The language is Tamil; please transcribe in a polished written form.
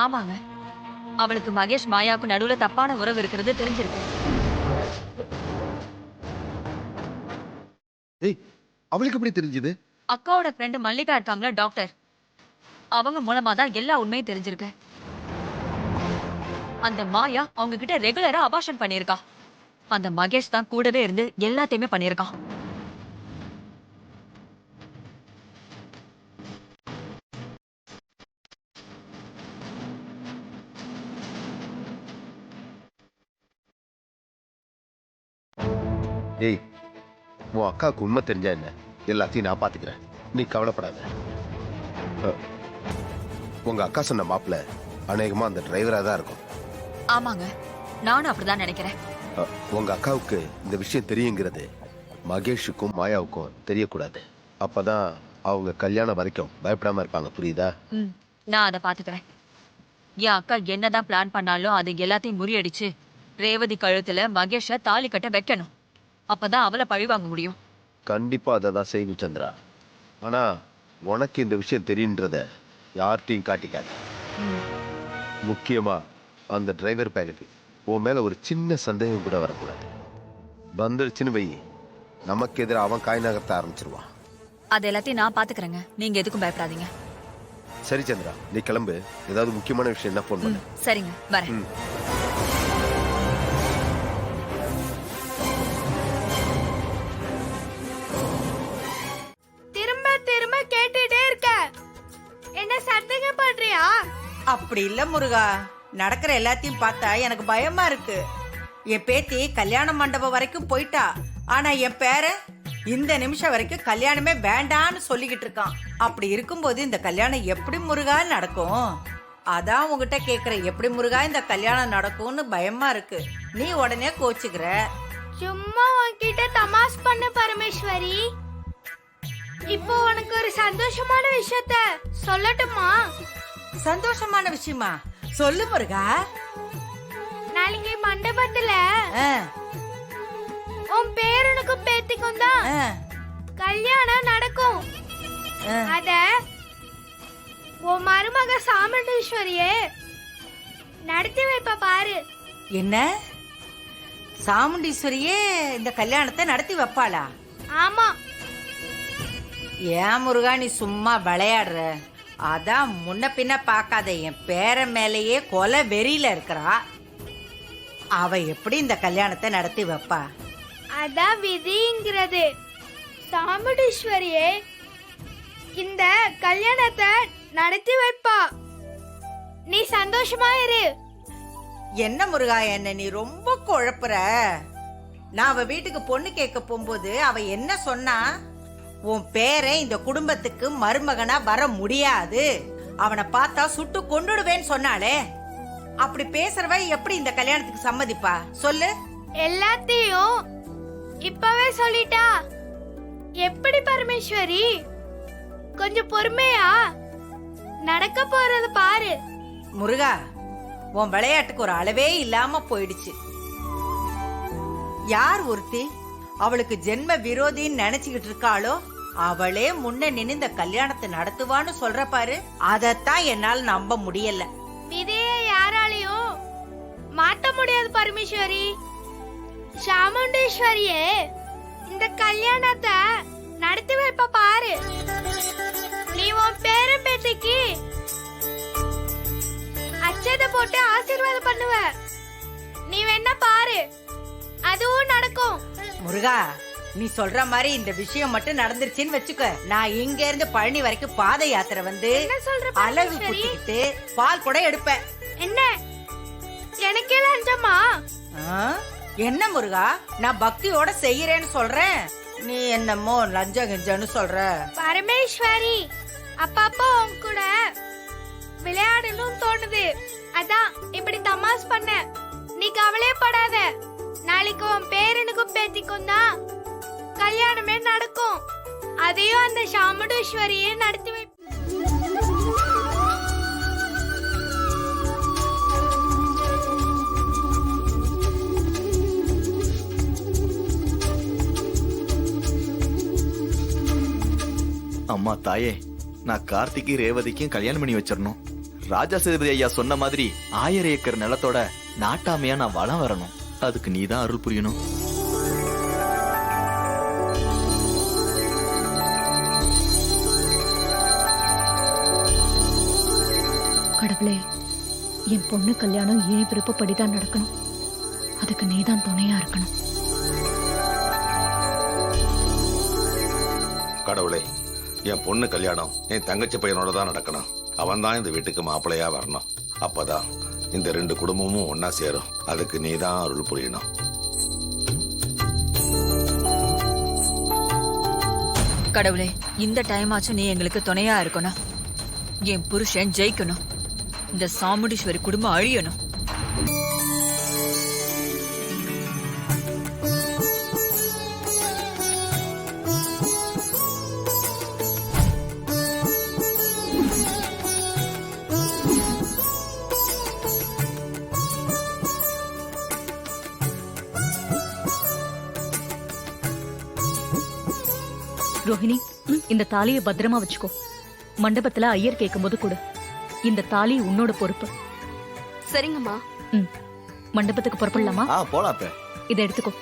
ஆமாங்க, அவளுக்கு மகேஷ் மாயாவுக்கு நடுவுல தப்பான உறவு இருக்கிறது தெரிஞ்சிருக்கு. ஏய், அவளுக்கு எப்படி தெரிஞ்சது? அக்காவோட ஃப்ரெண்டு மல்லிகா இருக்காங்களா டாக்டர், அவங்க மூலமா தான் எல்லா உண்மையும் தெரிஞ்சிருக்கு. அந்த மாயா அவங்க கிட்ட ரெகுலரா அபார்ஷன் பண்ணிருக்கா. அந்த மகேஷ் தான் கூடவே இருந்து எல்லாத்தையுமே பண்ணிருக்கான். ஏய், உன் அக்காவுக்கு உண்மை தெரிஞ்சா என்ன? எல்லாத்தையும் நான் பாத்துக்கிறேன், நீ கவலைப்படாத. உங்க அக்கா சொன்ன மாப்பிள்ள அநேகமா அந்த டிரைவரா தான் இருக்கும். ஆமாங்க, நானும் அப்படிதான் நினைக்கிறேன். உங்க அக்காவுக்கு இந்த விஷயம் தெரியுங்கிறது மகேஷுக்கும் மாயாவுக்கும் தெரியக்கூடாது. அப்பதான் அவங்க கல்யாணம் வரைக்கும் பயப்படாம இருப்பாங்க, புரியுதா? நான் அதை பாத்துக்கிறேன். என் அக்கா என்னதான் பிளான் பண்ணாலும் அது எல்லாத்தையும் முறியடிச்சு ரேவதி கழுத்துல மகேஷ தாலி கட்ட வைக்கணும். அப்பதான் அவளை பழி வாங்க முடியும். கண்டிப்பா அதை தான் செய்யணும் சந்திரா. ஆனா உனக்கு இந்த விஷயம் தெரியுன்றத யார்கிட்டையும் காட்டிக்காது. முக்கியமா அந்த டிரைவர் பேருக்கு உன் மேல ஒரு சின்ன சந்தேகம் கூட வரக்கூடாது. வந்துடுச்சுன்னு வை, நமக்கு எதிராக அவன் காய் நகர்த்த ஆரம்பிச்சிருவான். அது எல்லாத்தையும் நான் பாத்துக்கிறேங்க, நீங்க எதுக்கும் பயப்படாதீங்க. சரி சந்திரா, நீ கிளம்பு. ஏதாவது முக்கியமான விஷயம் என்ன போன் பண்ணு. சரிங்க, வரேன். திரும்ப திரும்ப கேட்டுட்டே இருக்க, என்ன சந்தேகப்படுறியா? அப்படி இல்ல முருகா, நடக்கிற எல்லாத்தையும் பார்த்தா எனக்கு பயமா இருக்கு. என் பேத்தி கல்யாண மண்டபம் வரைக்கும் போயிட்டா, ஆனா என் பேரன் இந்த நிமிஷம் வரைக்கும் கல்யாணமே வேண்டான்னு சொல்லிக்கிட்டு இருக்கான். அப்படி இருக்கும்போது இந்த கல்யாணம் எப்படி முருகா நடக்கும்? அதான் உங்ககிட்ட கேக்குறேன், எப்படி முருகா இந்த கல்யாணம் நடக்கும்னு பயமா இருக்கு. நீ உடனே கோச்சுக்கிற. சும்மா உன்கிட்ட தமாஷ் பண்ண பரமேஸ்வரி. இப்போ உனக்கு ஒரு சந்தோஷமான விஷயத்த சொல்லட்டுமா? சந்தோஷமான விஷயமா? சொல்லு முருகா. நாளைக்கு மண்டபத்துல உன் பேரனுக்கும் பேத்திக்கும் தான் கல்யாணம் நடக்கும். அத உன் மருமக சாமுண்டீஸ்வரியே நடத்தி வைப்ப பாரு. என்ன, சாமுண்டீஸ்வரியே இந்த கல்யாணத்தை நடத்தி வைப்பாளா? ஆமா. ஏன் முருகா நீ சும்மா விளையாடுற? அதான் முன்ன பின்ன பாக்காத என் பேரன் மேலேயே கொலை வெறியில இருக்கிறா. அவ எப்படி இந்த கல்யாணத்தை நடத்தி வைப்பா? அதான் விதிங்கிறது. சாமுண்டீஸ்வரியே இந்த கல்யாணத்தை நடத்தி வைப்பா. நீ சந்தோஷமா இரு. என்ன முருகா, என்ன நீ ரொம்ப குழப்புற. நான் அவ வீட்டுக்கு பொண்ணு கேட்க போகும்போது அவ என்ன சொன்னா? உன் பேரை இந்த குடும்பத்துக்கு மருமகனா வர முடியாது, அவனை பார்த்தா சுட்டு கொன்னுடுவேன்னு சொன்னாலே. அப்படி பேசுறவ எப்படி இந்த கல்யாணத்துக்கு சம்மதிப்பா சொல்லு? எல்லாத்தையும் இப்பவே சொல்லிட்டா எப்படி பரமேஸ்வரி? கொஞ்சம் பொறுமையா நடக்க போறது பாரு. முருகா, உன் விளையாட்டுக்கு ஒரு அளவே இல்லாம போயிடுச்சு. யார் ஒருத்தி அவளுக்கு ஜென்ம விரோதின்னு நினைச்சுக்கிட்டு இருக்காளோ அவளே முன்ன நின்னு இந்த கல்யாணத்தை நடத்துவான்னு சொல்ற பாரு. அதத்தான் என்னால நம்ப முடியல. விதியை யாராலையும் மாத்த முடியாது பரமேஸ்வரி. சாமுண்டீஸ்வரியே இந்த கல்யாணத்தை நடத்தி வைப்ப பாரு. நீ உன் பேரன் பேத்திக்கு அச்சதை போட்டு ஆசீர்வாதம் பண்ணுவ. நீ வேணா பாரு, அதுவும் நடக்கும். முருகா, நீ சொல்ற மாதிரி இந்த விஷயம் மட்டும் நடந்துருச்சுன்னு வச்சுக்க, நான் இங்க இருந்து பழனி வரைக்கும் பாத யாத்திரை வந்து அளவு குத்திக்கிட்டு பால் கூட எடுப்பேன். என்ன எனக்கே லஞ்சமா? என்ன முருகா, நான் பக்தியோட செய்யறேன்னு சொல்றேன், நீ என்னமோ லஞ்சம் கெஞ்சன்னு சொல்ற. பரமேஸ்வரி, அப்பப்போ உன் கூட விளையாடணும் தோணுது, அதான் இப்படி தமாஷ் பண்ண. நீ கவலைப்படாத, நாளைக்கு உன் பேரனுக்கும் பேத்திக்கும் தான் கல்யாணமே நடக்கும். அதையும் அந்த சாமுண்டீஸ்வரியே நடத்தி வை. அம்மா தாயே, நான் கார்த்திக்கு ரேவதிக்கும் கல்யாணம் பண்ணி வச்சிடணும். ராஜா சேதுபதி ஐயா சொன்ன மாதிரி 1000 ஏக்கர் நிலத்தோட நாட்டாமையா நான் வளம் வரணும். அதுக்கு நீதான் அருள் புரியணும். கடவுளே, என் பொண்ணு கல்யாணம் ஏன் விருப்பப்படிதான் நடக்கணும். அதுக்கு நீதான் துணையா இருக்கணும். கடவுளே, என் பொண்ணு கல்யாணம் என் தங்கச்சி பையனோட தான் நடக்கணும். அவன் தான் இந்த வீட்டுக்கு மாப்பிள்ளையா வரணும். அப்பதான் இந்த 2 குடும்பமும் ஒன்னா சேரும். அதுக்கு நீ தான் அருள் புரியணும். கடவுளே, இந்த டைம் ஆச்சும் நீ எங்களுக்கு துணையா இருக்கணும். என் புருஷன் ஜெயிக்கணும். இந்த சாமுண்டீஸ்வரி குடும்பம் அழியணும். ரோஹிணி, இந்த தாலியை பத்திரமா வச்சுக்கோ. மண்டபத்துல ஐயர் கேட்கும்போது கொடு. இந்த தாலி உன்னோட பொறுப்பு. சரிங்கம்மா. மண்டபத்துக்கு புறப்படலாமா? போலாம். இதை எடுத்துக்கோ.